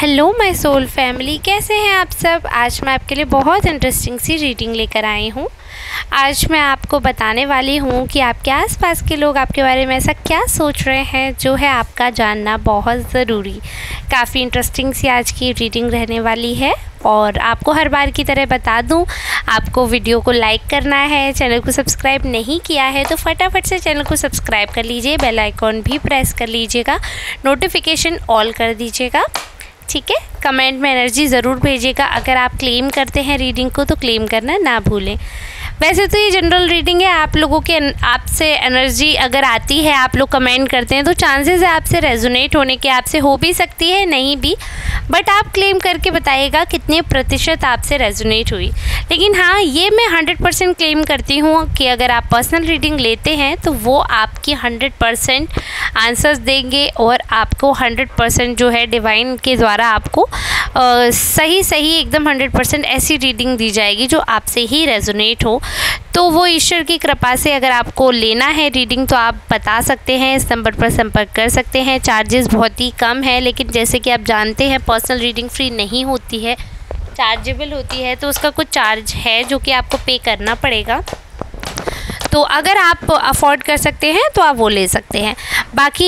Hello my soul family, कैसे हैं आप सब। आज मैं आपके लिए बहुत इंटरेस्टिंग सी रीडिंग लेकर आई हूँ। आज मैं आपको बताने वाली हूँ कि आपके आसपास के लोग आपके बारे में ऐसा क्या सोच रहे हैं जो है आपका जानना बहुत ज़रूरी। काफ़ी इंटरेस्टिंग सी आज की रीडिंग रहने वाली है और आपको हर बार की तरह बता दूं, आपको वीडियो को लाइक करना है। चैनल को सब्सक्राइब नहीं किया है तो फटाफट से चैनल को सब्सक्राइब कर लीजिए, बेल आइकॉन भी प्रेस कर लीजिएगा, नोटिफिकेशन ऑल कर दीजिएगा, ठीक है। कमेंट में एनर्जी ज़रूर भेजिएगा। अगर आप क्लेम करते हैं रीडिंग को तो क्लेम करना ना भूलें। वैसे तो ये जनरल रीडिंग है, आप लोगों के आपसे एनर्जी अगर आती है, आप लोग कमेंट करते हैं तो चांसेस है आपसे रेजोनेट होने के, आपसे हो भी सकती है नहीं भी, बट आप क्लेम करके बताइएगा कितने प्रतिशत आपसे रेजोनेट हुई। लेकिन हाँ, ये मैं 100% क्लेम करती हूँ कि अगर आप पर्सनल रीडिंग लेते हैं तो वो आपकी 100% आंसर्स देंगे और आपको 100% जो है डिवाइन के द्वारा आपको सही एकदम 100% ऐसी रीडिंग दी जाएगी जो आपसे ही रेजोनेट हो। तो वो ईश्वर की कृपा से अगर आपको लेना है रीडिंग तो आप बता सकते हैं, इस नंबर पर संपर्क कर सकते हैं। चार्जेस बहुत ही कम है, लेकिन जैसे कि आप जानते हैं पर्सनल रीडिंग फ्री नहीं होती है, चार्जेबल होती है, तो उसका कुछ चार्ज है जो कि आपको पे करना पड़ेगा। तो अगर आप अफोर्ड कर सकते हैं तो आप वो ले सकते हैं। बाकी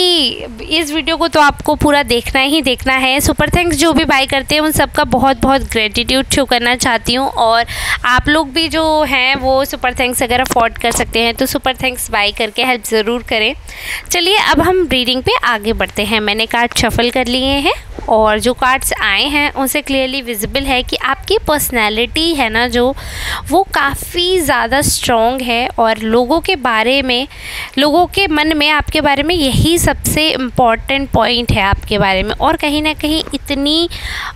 इस वीडियो को तो आपको पूरा देखना ही देखना है। सुपर थैंक्स जो भी बाय करते हैं उन सबका बहुत बहुत ग्रेटिट्यूड शो करना चाहती हूँ, और आप लोग भी जो हैं वो सुपर थैंक्स अगर अफोर्ड कर सकते हैं तो सुपर थैंक्स बाय करके हेल्प ज़रूर करें। चलिए अब हम रीडिंग पे आगे बढ़ते हैं। मैंने कार्ड शफल कर लिए हैं और जो कार्ड्स आए हैं उनसे क्लियरली विजिबल है कि आपकी पर्सनैलिटी है ना जो, वो काफ़ी ज़्यादा स्ट्रॉन्ग है और लोगों के बारे में, लोगों के मन में आपके बारे में यही सबसे इम्पॉर्टेंट पॉइंट है आपके बारे में। और कहीं ना कहीं इतनी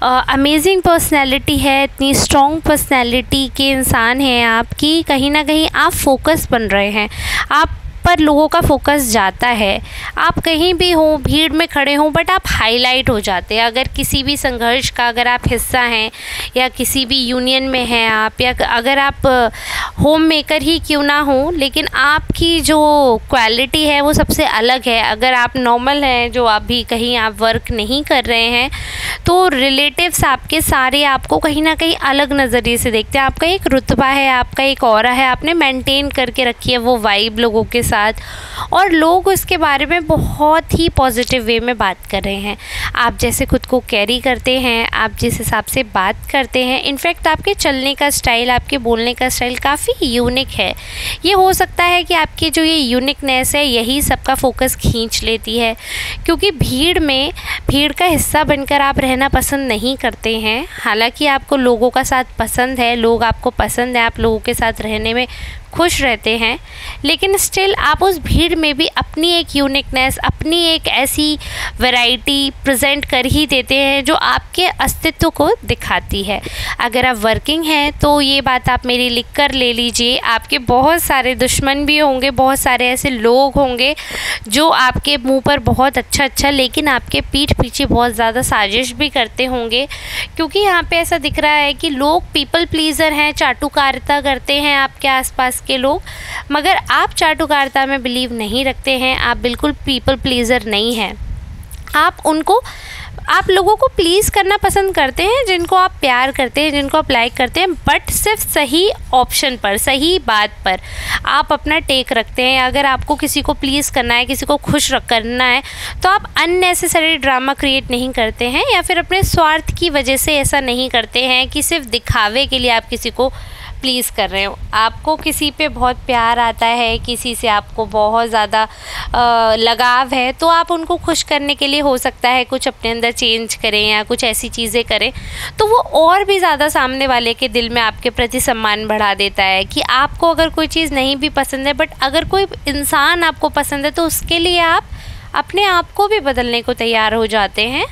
अमेजिंग पर्सनैलिटी है, इतनी स्ट्रॉन्ग पर्सनैलिटी के इंसान हैं आपकी, कहीं ना कहीं आप फोकस बन रहे हैं, आप पर लोगों का फोकस जाता है। आप कहीं भी हो, भीड़ में खड़े हों, बट आप हाईलाइट हो जाते हैं। अगर किसी भी संघर्ष का अगर आप हिस्सा हैं या किसी भी यूनियन में हैं आप, या अगर आप होम मेकर ही क्यों ना हो, लेकिन आपकी जो क्वालिटी है वो सबसे अलग है। अगर आप नॉर्मल हैं, जो अभी कहीं आप वर्क नहीं कर रहे हैं, तो रिलेटिव्स आपके सारे आपको कहीं ना कहीं अलग नज़रिए से देखते हैं। आपका एक रुतबा है, आपका एक ऑरा है, आपने मेंटेन करके रखी है वो वाइब लोगों के साथ, और लोग उसके बारे में बहुत ही पॉजिटिव वे में बात कर रहे हैं। आप जैसे खुद को कैरी करते हैं, आप जिस हिसाब से बात करते हैं, इनफैक्ट आपके चलने का स्टाइल, आपके बोलने का स्टाइल काफ़ी यूनिक है। ये हो सकता है कि आपकी जो ये यूनिकनेस है यही सबका फोकस खींच लेती है, क्योंकि भीड़ का हिस्सा बनकर आप रहना पसंद नहीं करते हैं। हालांकि आपको लोगों का साथ पसंद है, लोग आपको पसंद है, आप लोगों के साथ रहने में खुश रहते हैं, लेकिन स्टिल आप उस भीड़ में भी अपनी एक यूनिकनेस, अपनी एक ऐसी वैरायटी प्रेजेंट कर ही देते हैं जो आपके अस्तित्व को दिखाती है। अगर आप वर्किंग हैं तो ये बात आप मेरी लिख कर ले लीजिए। आपके बहुत सारे दुश्मन भी होंगे, बहुत सारे ऐसे लोग होंगे जो आपके मुंह पर बहुत अच्छा लेकिन आपके पीठ पीछे बहुत ज़्यादा साजिश भी करते होंगे, क्योंकि यहाँ पे ऐसा दिख रहा है कि लोग पीपल प्लीज़र हैं, चाटुकारिता करते हैं आपके आसपास के लोग, मगर आप चाटुकारिता में बिलीव नहीं रखते हैं, आप बिल्कुल पीपल प्लीज़र नहीं हैं। आप लोगों को प्लीज़ करना पसंद करते हैं, जिनको आप प्यार करते हैं, जिनको आप लाइक करते हैं, बट सिर्फ सही ऑप्शन पर, सही बात पर आप अपना टेक रखते हैं। अगर आपको किसी को प्लीज़ करना है, किसी को खुश करना है, तो आप अननेसेसरी ड्रामा क्रिएट नहीं करते हैं, या फिर अपने स्वार्थ की वजह से ऐसा नहीं करते हैं कि सिर्फ दिखावे के लिए आप किसी को प्लीज़ कर रहे हो। आपको किसी पे बहुत प्यार आता है, किसी से आपको बहुत ज़्यादा लगाव है, तो आप उनको खुश करने के लिए हो सकता है कुछ अपने अंदर चेंज करें या कुछ ऐसी चीज़ें करें, तो वो और भी ज़्यादा सामने वाले के दिल में आपके प्रति सम्मान बढ़ा देता है। कि आपको अगर कोई चीज़ नहीं भी पसंद है, बट अगर कोई इंसान आपको पसंद है तो उसके लिए आप अपने आप को भी बदलने को तैयार हो जाते हैं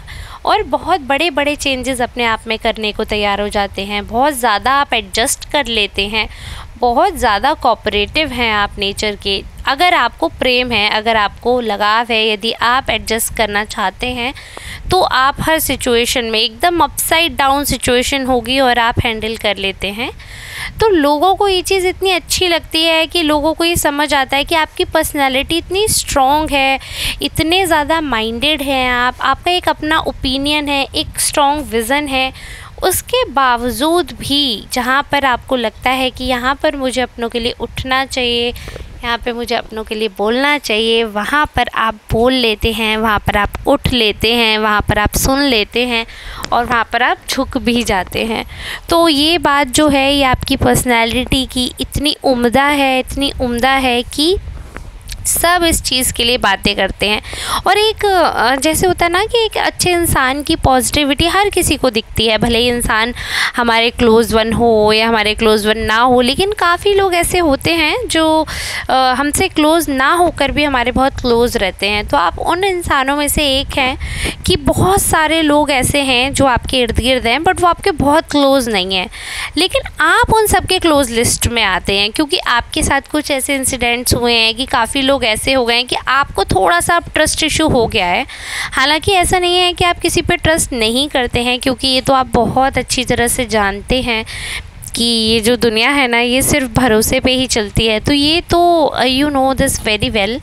और बहुत बड़े बड़े चेंजेस अपने आप में करने को तैयार हो जाते हैं। बहुत ज़्यादा आप एडजस्ट कर लेते हैं, बहुत ज़्यादा कोऑपरेटिव हैं आप नेचर के। अगर आपको प्रेम है, अगर आपको लगाव है, यदि आप एडजस्ट करना चाहते हैं तो आप हर सिचुएशन में एकदम अपसाइड डाउन सिचुएशन होगी और आप हैंडल कर लेते हैं। तो लोगों को ये चीज़ इतनी अच्छी लगती है कि लोगों को ये समझ आता है कि आपकी पर्सनालिटी इतनी स्ट्रॉन्ग है, इतने ज़्यादा माइंडेड हैं आप, आपका एक अपना ओपिनियन है, एक स्ट्रॉन्ग विज़न है। उसके बावजूद भी जहाँ पर आपको लगता है कि यहाँ पर मुझे अपनों के लिए उठना चाहिए, यहाँ पे मुझे अपनों के लिए बोलना चाहिए, वहाँ पर आप बोल लेते हैं, वहाँ पर आप उठ लेते हैं, वहाँ पर आप सुन लेते हैं और वहाँ पर आप झुक भी जाते हैं। तो ये बात जो है ये आपकी पर्सनैलिटी की इतनी उम्दा है, इतनी उम्दा है कि सब इस चीज़ के लिए बातें करते हैं। और एक जैसे होता है ना कि एक अच्छे इंसान की पॉजिटिविटी हर किसी को दिखती है, भले ही इंसान हमारे क्लोज़ वन हो या हमारे क्लोज़ वन ना हो, लेकिन काफ़ी लोग ऐसे होते हैं जो हमसे क्लोज़ ना होकर भी हमारे बहुत क्लोज़ रहते हैं। तो आप उन इंसानों में से एक हैं कि बहुत सारे लोग ऐसे हैं जो आपके इर्द गिर्द हैं बट वो आपके बहुत क्लोज़ नहीं हैं, लेकिन आप उन सब के क्लोज़ लिस्ट में आते हैं क्योंकि आपके साथ कुछ ऐसे इंसिडेंट्स हुए हैं कि काफ़ी लोग ऐसे हो गए हैं कि आपको थोड़ा सा ट्रस्ट इशू हो गया है। हालांकि ऐसा नहीं है कि आप किसी पे ट्रस्ट नहीं करते हैं, क्योंकि ये तो आप बहुत अच्छी तरह से जानते हैं कि ये जो दुनिया है ना ये सिर्फ भरोसे पे ही चलती है। तो ये तो you know this very well.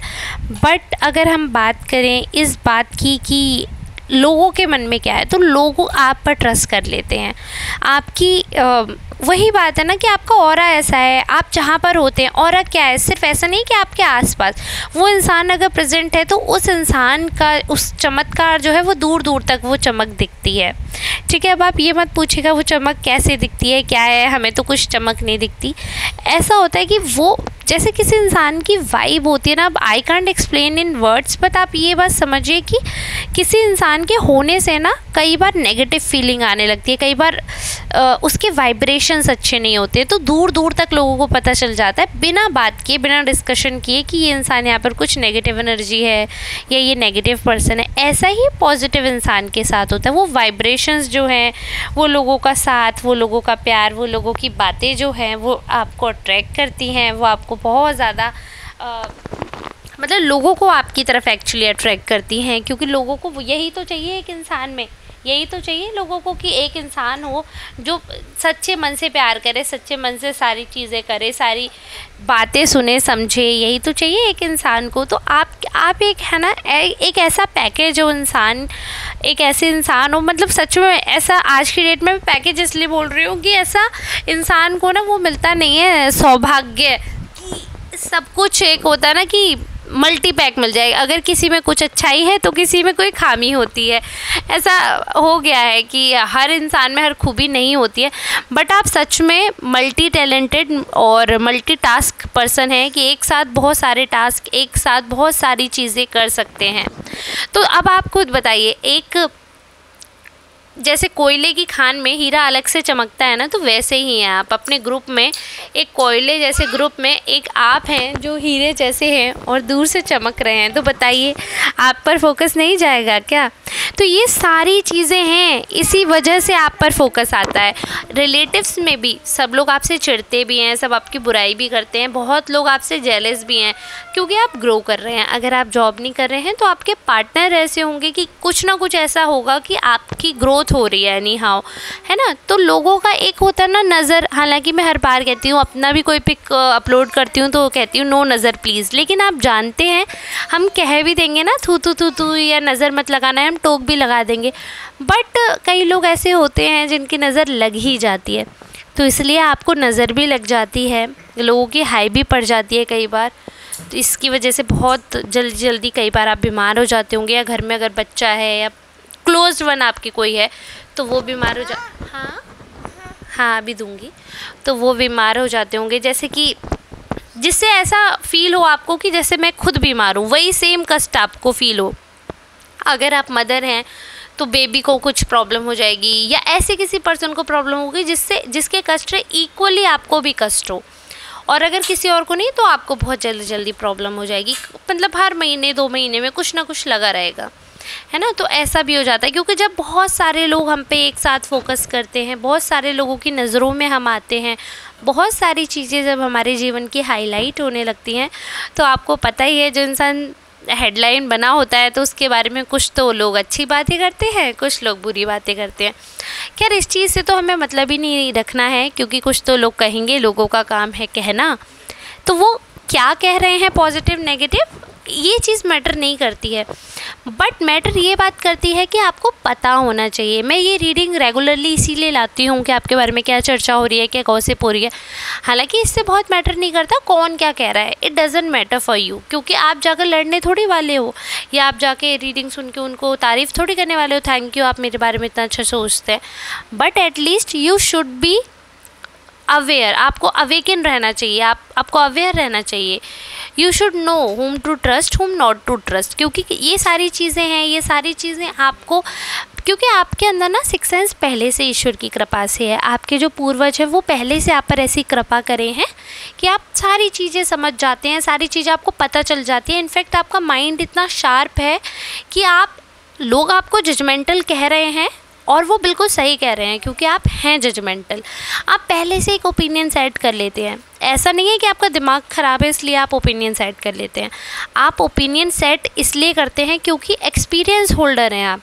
But अगर हम बात करें इस बात की कि लोगों के मन में क्या है, तो लोग आप पर ट्रस्ट कर लेते हैं। आपकी वही बात है ना कि आपका ऑरा ऐसा है, आप जहाँ पर होते हैं, ऑरा क्या है, सिर्फ ऐसा नहीं कि आपके आसपास वो इंसान अगर प्रेजेंट है तो उस इंसान का उस चमत्कार जो है वो दूर दूर तक वो चमक दिखती है। ठीक है, अब आप ये मत पूछिएगा वो चमक कैसे दिखती है, क्या है, हमें तो कुछ चमक नहीं दिखती। ऐसा होता है कि वो जैसे किसी इंसान की वाइब होती है ना, अब I can't explain in words, but आप ये बात समझिए कि किसी इंसान के होने से ना कई बार नेगेटिव फीलिंग आने लगती है, कई बार उसके वाइब्रेशंस अच्छे नहीं होते, तो दूर दूर तक लोगों को पता चल जाता है बिना बात किए, बिना डिस्कशन किए कि ये इंसान यहाँ पर कुछ नेगेटिव एनर्जी है या ये नेगेटिव पर्सन है। ऐसा ही पॉजिटिव इंसान के साथ होता है, वो वाइब्रेशंस जो हैं, वो लोगों का साथ, वो लोगों का प्यार, वो लोगों की बातें जो हैं वो आपको अट्रैक्ट करती हैं, वो आपको बहुत ज़्यादा मतलब लोगों को आपकी तरफ एक्चुअली अट्रैक्ट करती हैं, क्योंकि लोगों को यही तो चाहिए एक इंसान में, यही तो चाहिए लोगों को कि एक इंसान हो जो सच्चे मन से प्यार करे, सच्चे मन से सारी चीज़ें करे, सारी बातें सुने समझे, यही तो चाहिए एक इंसान को। तो आप एक है ना एक ऐसा पैकेज हो इंसान, एक ऐसे इंसान हो, मतलब सच में ऐसा आज की डेट में पैकेज इसलिए बोल रही हूँ कि ऐसा इंसान को ना वो मिलता नहीं है सौभाग्य कि सब कुछ एक होता है ना कि मल्टी पैक मिल जाएगा। अगर किसी में कुछ अच्छाई है तो किसी में कोई खामी होती है, ऐसा हो गया है कि हर इंसान में हर खूबी नहीं होती है। बट आप सच में मल्टी टैलेंटेड और मल्टी टास्क पर्सन हैं कि एक साथ बहुत सारे टास्क, एक साथ बहुत सारी चीज़ें कर सकते हैं। तो अब आप खुद बताइए, एक जैसे कोयले की खान में हीरा अलग से चमकता है ना, तो वैसे ही हैं आप अपने ग्रुप में, एक कोयले जैसे ग्रुप में एक आप हैं जो हीरे जैसे हैं और दूर से चमक रहे हैं। तो बताइए आप पर फोकस नहीं जाएगा क्या? तो ये सारी चीज़ें हैं, इसी वजह से आप पर फोकस आता है। रिलेटिव्स में भी सब लोग आपसे चिढ़ते भी हैं, सब आपकी बुराई भी करते हैं, बहुत लोग आपसे जेलस भी हैं क्योंकि आप ग्रो कर रहे हैं। अगर आप जॉब नहीं कर रहे हैं तो आपके पार्टनर ऐसे होंगे कि कुछ ना कुछ ऐसा होगा कि आपकी ग्रोथ हो रही है एनी हाउ, है ना। तो लोगों का एक होता है ना नज़र, हालांकि मैं हर बार कहती हूँ, अपना भी कोई पिक अपलोड करती हूँ तो कहती हूँ नो नज़र प्लीज़, लेकिन आप जानते हैं हम कह भी देंगे ना थू थू थू थू या नज़र मत लगाना है, हम टोक भी लगा देंगे, बट कई लोग ऐसे होते हैं जिनकी नज़र लग ही जाती है, तो इसलिए आपको नज़र भी लग जाती है, लोगों की हाई भी पड़ जाती है कई बार। तो इसकी वजह से बहुत जल्दी कई बार आप बीमार हो जाते होंगे, या घर में अगर बच्चा है या क्लोज वन आपके कोई है तो वो बीमार हो हाँ अभी दूंगी, तो वो बीमार हो जाते होंगे, जैसे कि जिससे ऐसा फील हो आपको कि जैसे मैं खुद बीमार हूँ, वही सेम कष्ट आपको फील हो। अगर आप मदर हैं तो बेबी को कुछ प्रॉब्लम हो जाएगी, या ऐसे किसी पर्सन को प्रॉब्लम होगी जिसके कष्ट है इक्वली आपको भी कष्ट हो, और अगर किसी और को नहीं तो आपको बहुत जल्दी प्रॉब्लम हो जाएगी। मतलब हर महीने 2 महीने में कुछ ना कुछ लगा रहेगा, है ना। तो ऐसा भी हो जाता है क्योंकि जब बहुत सारे लोग हम पे एक साथ फोकस करते हैं, बहुत सारे लोगों की नज़रों में हम आते हैं, बहुत सारी चीज़ें जब हमारे जीवन की हाईलाइट होने लगती हैं, तो आपको पता ही है जो इंसान हेडलाइन बना होता है तो उसके बारे में कुछ तो लोग अच्छी बातें करते हैं, कुछ लोग बुरी बातें करते हैं। खैर इस चीज़ से तो हमें मतलब ही नहीं रखना है, क्योंकि कुछ तो लोग कहेंगे, लोगों का काम है कहना, तो वो क्या कह रहे हैं पॉजिटिव नेगेटिव ये चीज़ मैटर नहीं करती है। बट मैटर ये बात करती है कि आपको पता होना चाहिए। मैं ये रीडिंग रेगुलरली इसीलिए लाती हूँ कि आपके बारे में क्या चर्चा हो रही है, क्या गॉसिप हो रही है। हालांकि इससे बहुत मैटर नहीं करता कौन क्या कह रहा है, it doesn't matter for you, क्योंकि आप जाकर लड़ने थोड़ी वाले हो, या आप जाके रीडिंग सुन के उनको तारीफ़ थोड़ी करने वाले हो, थैंक यू आप मेरे बारे में इतना अच्छा सोचते हैं। But at least you should be aware, आपको अवेकन रहना चाहिए, आपको अवेयर रहना चाहिए। You should know whom to trust, whom not to trust, क्योंकि ये सारी चीज़ें हैं, ये सारी चीज़ें आपको, क्योंकि आपके अंदर ना सिक्स सेंस पहले से ईश्वर की कृपा से है। आपके जो पूर्वज हैं वो पहले से आप पर ऐसी कृपा करे हैं कि आप सारी चीज़ें समझ जाते हैं, सारी चीज़ें आपको पता चल जाती हैं। इनफैक्ट आपका माइंड इतना शार्प है कि लोग आपको जजमेंटल कह रहे हैं और वो बिल्कुल सही कह रहे हैं, क्योंकि आप हैं जजमेंटल। आप पहले से एक ओपिनियन सेट कर लेते हैं। ऐसा नहीं है कि आपका दिमाग ख़राब है इसलिए आप ओपिनियन सेट कर लेते हैं। आप ओपिनियन सेट इसलिए करते हैं क्योंकि एक्सपीरियंस होल्डर हैं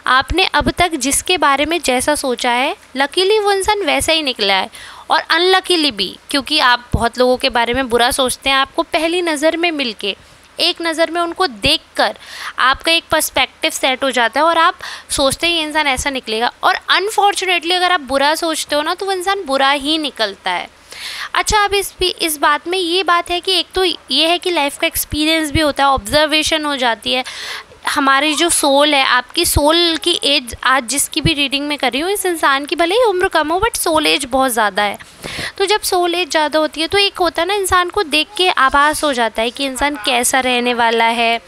आपने अब तक जिसके बारे में जैसा सोचा है, लकीली वो इंसान वैसा ही निकला है, और अनलकीली भी, क्योंकि आप बहुत लोगों के बारे में बुरा सोचते हैं। आपको पहली नज़र में मिलके, एक नज़र में उनको देखकर आपका एक पर्सपेक्टिव सेट हो जाता है और आप सोचते हैं ये इंसान ऐसा निकलेगा, और अनफॉर्चुनेटली अगर आप बुरा सोचते हो ना तो वो इंसान बुरा ही निकलता है। अच्छा, अब इस बात में ये बात है कि एक तो ये है कि लाइफ का एक्सपीरियंस भी होता है, ऑब्जर्वेशन हो जाती है। हमारी जो सोल है, आपकी सोल की एज आज जिसकी भी रीडिंग में कर रही हूँ, इस इंसान की भले ही उम्र कम हो बट सोल एज बहुत ज़्यादा है। तो जब सोल एज ज़्यादा होती है तो एक होता है ना, इंसान को देख के आभास हो जाता है कि इंसान कैसा रहने वाला है,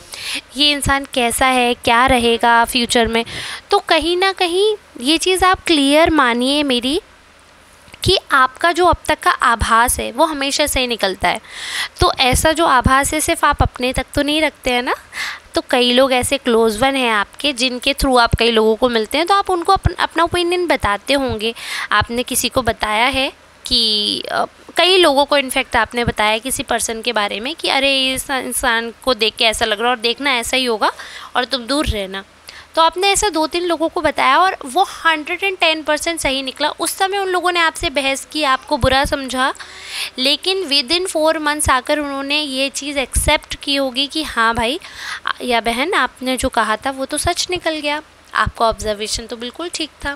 ये इंसान कैसा है, क्या रहेगा फ्यूचर में। तो कहीं ना कहीं ये चीज़ आप क्लियर मानिए मेरी, कि आपका जो अब तक का आभास है वो हमेशा सही निकलता है। तो ऐसा जो आभास है सिर्फ आप अपने तक तो नहीं रखते हैं ना, तो कई लोग ऐसे क्लोज वन हैं आपके जिनके थ्रू आप कई लोगों को मिलते हैं, तो आप उनको अपना ओपिनियन बताते होंगे। आपने किसी को बताया है कि कई लोगों को इनफैक्ट आपने बताया किसी पर्सन के बारे में कि अरे इस इंसान को देख के ऐसा लग रहा है और देखना ऐसा ही होगा और तुम दूर रहना। तो आपने ऐसा 2-3 लोगों को बताया और वो 110% सही निकला। उस समय उन लोगों ने आपसे बहस की, आपको बुरा समझा, लेकिन विद इन 4 मंथ्स आकर उन्होंने ये चीज़ एक्सेप्ट की होगी कि हाँ भाई या बहन, आपने जो कहा था वो तो सच निकल गया, आपका ऑब्जर्वेशन तो बिल्कुल ठीक था।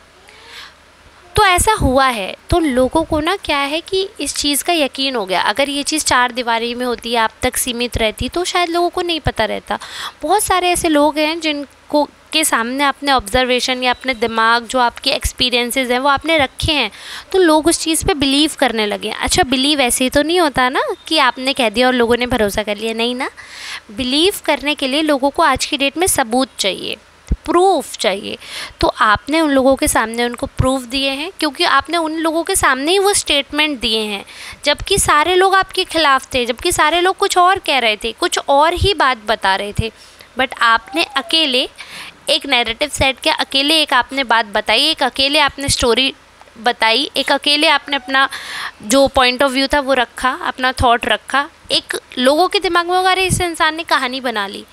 तो ऐसा हुआ है। तो लोगों को ना क्या है कि इस चीज़ का यकीन हो गया। अगर ये चीज़ 4 दीवारी में होती, आप तक सीमित रहती, तो शायद लोगों को नहीं पता रहता। बहुत सारे ऐसे लोग हैं जिनको के सामने अपने ऑब्जर्वेशन या अपने दिमाग, जो आपके एक्सपीरियंसेस हैं वो आपने रखे हैं, तो लोग उस चीज़ पे बिलीव करने लगे। अच्छा, बिलीव ऐसे ही तो नहीं होता ना कि आपने कह दिया और लोगों ने भरोसा कर लिया, नहीं ना। बिलीव करने के लिए लोगों को आज की डेट में सबूत चाहिए, प्रूफ चाहिए। तो आपने उन लोगों के सामने उनको प्रूफ दिए हैं, क्योंकि आपने उन लोगों के सामने ही वो स्टेटमेंट दिए हैं, जबकि सारे लोग आपके खिलाफ थे, जबकि सारे लोग कुछ और कह रहे थे, कुछ और ही बात बता रहे थे। बट आपने अकेले एक नैरेटिव सेट किया, अकेले एक आपने बात बताई, एक अकेले आपने स्टोरी बताई, एक अकेले आपने अपना जो पॉइंट ऑफ व्यू था वो रखा, अपना थॉट रखा। एक लोगों के दिमाग में अगर इस इंसान ने कहानी बना ली,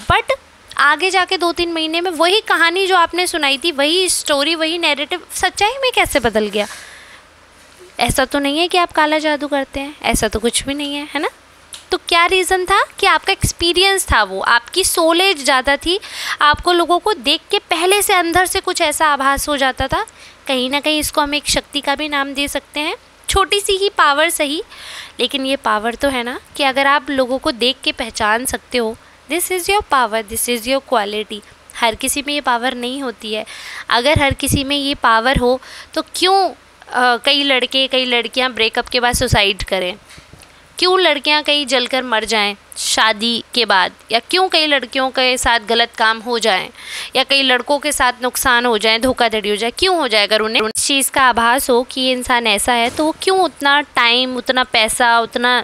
बट आगे जाके 2-3 महीने में वही कहानी जो आपने सुनाई थी, वही स्टोरी, वही नैरेटिव सच्चाई में कैसे बदल गया। ऐसा तो नहीं है कि आप काला जादू करते हैं, ऐसा तो कुछ भी नहीं है ना। तो क्या रीज़न था कि आपका एक्सपीरियंस था, वो आपकी सोल एज ज़्यादा थी, आपको लोगों को देख के पहले से अंदर से कुछ ऐसा आभास हो जाता था। कहीं ना कहीं इसको हम एक शक्ति का भी नाम दे सकते हैं, छोटी सी ही पावर सही, लेकिन ये पावर तो है ना कि अगर आप लोगों को देख के पहचान सकते हो, this is your power, this is your quality. हर किसी में ये पावर नहीं होती है। अगर हर किसी में ये पावर हो तो क्यों कई लड़के कई लड़कियां ब्रेकअप के बाद सुसाइड करें, क्यों लड़कियां कई जलकर मर जाएं शादी के बाद, या क्यों कई लड़कियों के साथ गलत काम हो जाएं, या कई लड़कों के साथ नुकसान हो जाए, धोखाधड़ी हो जाए, क्यों हो जाए। अगर उन्हें उस चीज़ का आभास हो कि ये इंसान ऐसा है, तो वो क्यों उतना टाइम, उतना पैसा, उतना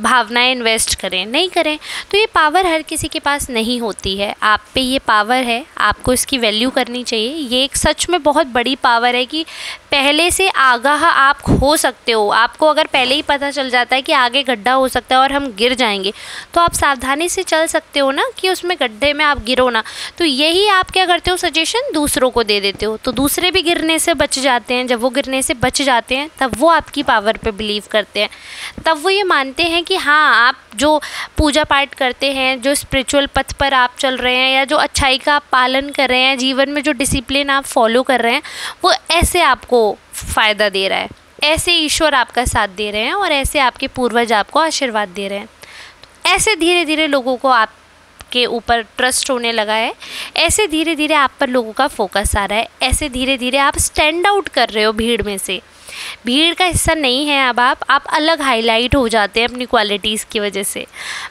भावनाएं इन्वेस्ट करें, नहीं करें। तो ये पावर हर किसी के पास नहीं होती है। आप पे ये पावर है, आपको इसकी वैल्यू करनी चाहिए। ये एक सच में बहुत बड़ी पावर है कि पहले से आगाह आप हो सकते हो। आपको अगर पहले ही पता चल जाता है कि आगे गड्ढा हो सकता है और हम गिर जाएंगे, तो आप सावधानी से चल सकते हो ना कि उसमें गड्ढे में आप गिरो ना। तो यही आप क्या करते हो, सजेशन दूसरों को दे देते हो, तो दूसरे भी गिरने से बच जाते हैं। जब वो गिरने से बच जाते हैं तब वो आपकी पावर पे बिलीव करते हैं, तब वो ये मानते हैं कि हाँ, आप जो पूजा पाठ करते हैं, जो स्पिरिचुअल पथ पर आप चल रहे हैं, या जो अच्छाई का आप पालन कर रहे हैं, जीवन में जो डिसिप्लिन आप फॉलो कर रहे हैं, वो ऐसे आपको फ़ायदा दे रहा है, ऐसे ईश्वर आपका साथ दे रहे हैं और ऐसे आपके पूर्वज आपको आशीर्वाद दे रहे हैं। तो ऐसे धीरे धीरे लोगों को आपके ऊपर ट्रस्ट होने लगा है, ऐसे धीरे धीरे आप पर लोगों का फोकस आ रहा है, ऐसे धीरे धीरे आप स्टैंड आउट कर रहे हो भीड़ में से। भीड़ का हिस्सा नहीं है अब आप अलग हाईलाइट हो जाते हैं अपनी क्वालिटीज़ की वजह से।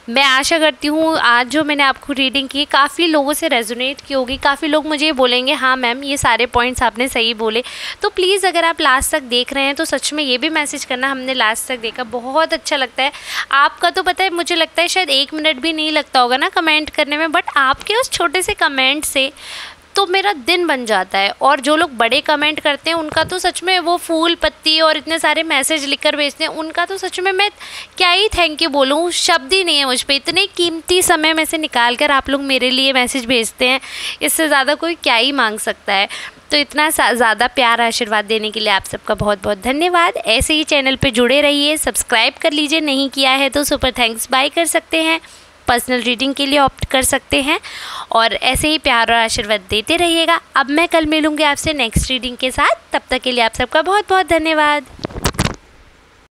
मैं आशा करती हूँ आज जो मैंने आपको रीडिंग की काफ़ी लोगों से रेजोनेट की होगी। काफ़ी लोग मुझे बोलेंगे हाँ मैम, ये सारे पॉइंट्स आपने सही बोले। तो प्लीज़ अगर आप लास्ट तक देख रहे हैं तो सच में ये भी मैसेज करना, हमने लास्ट तक देखा, बहुत अच्छा लगता है। आपका तो पता है, मुझे लगता है शायद 1 मिनट भी नहीं लगता होगा ना कमेंट करने में, बट आपके उस छोटे से कमेंट से तो मेरा दिन बन जाता है। और जो लोग बड़े कमेंट करते हैं उनका तो सच में, वो फूल पत्ती और इतने सारे मैसेज लिखकर भेजते हैं, उनका तो सच में मैं क्या ही थैंक यू बोलूँ, शब्द ही नहीं है मुझ पे। इतने कीमती समय में से निकाल कर आप लोग मेरे लिए मैसेज भेजते हैं, इससे ज़्यादा कोई क्या ही मांग सकता है। तो इतना ज़्यादा प्यार आशीर्वाद देने के लिए आप सबका बहुत बहुत धन्यवाद। ऐसे ही चैनल पे जुड़े रहिए, सब्सक्राइब कर लीजिए, नहीं किया है तो सुपर थैंक्स बाय कर सकते हैं, पर्सनल रीडिंग के लिए ऑप्ट कर सकते हैं, और ऐसे ही प्यार और आशीर्वाद देते रहिएगा। अब मैं कल मिलूँगी आपसे नेक्स्ट रीडिंग के साथ, तब तक के लिए आप सबका बहुत बहुत धन्यवाद।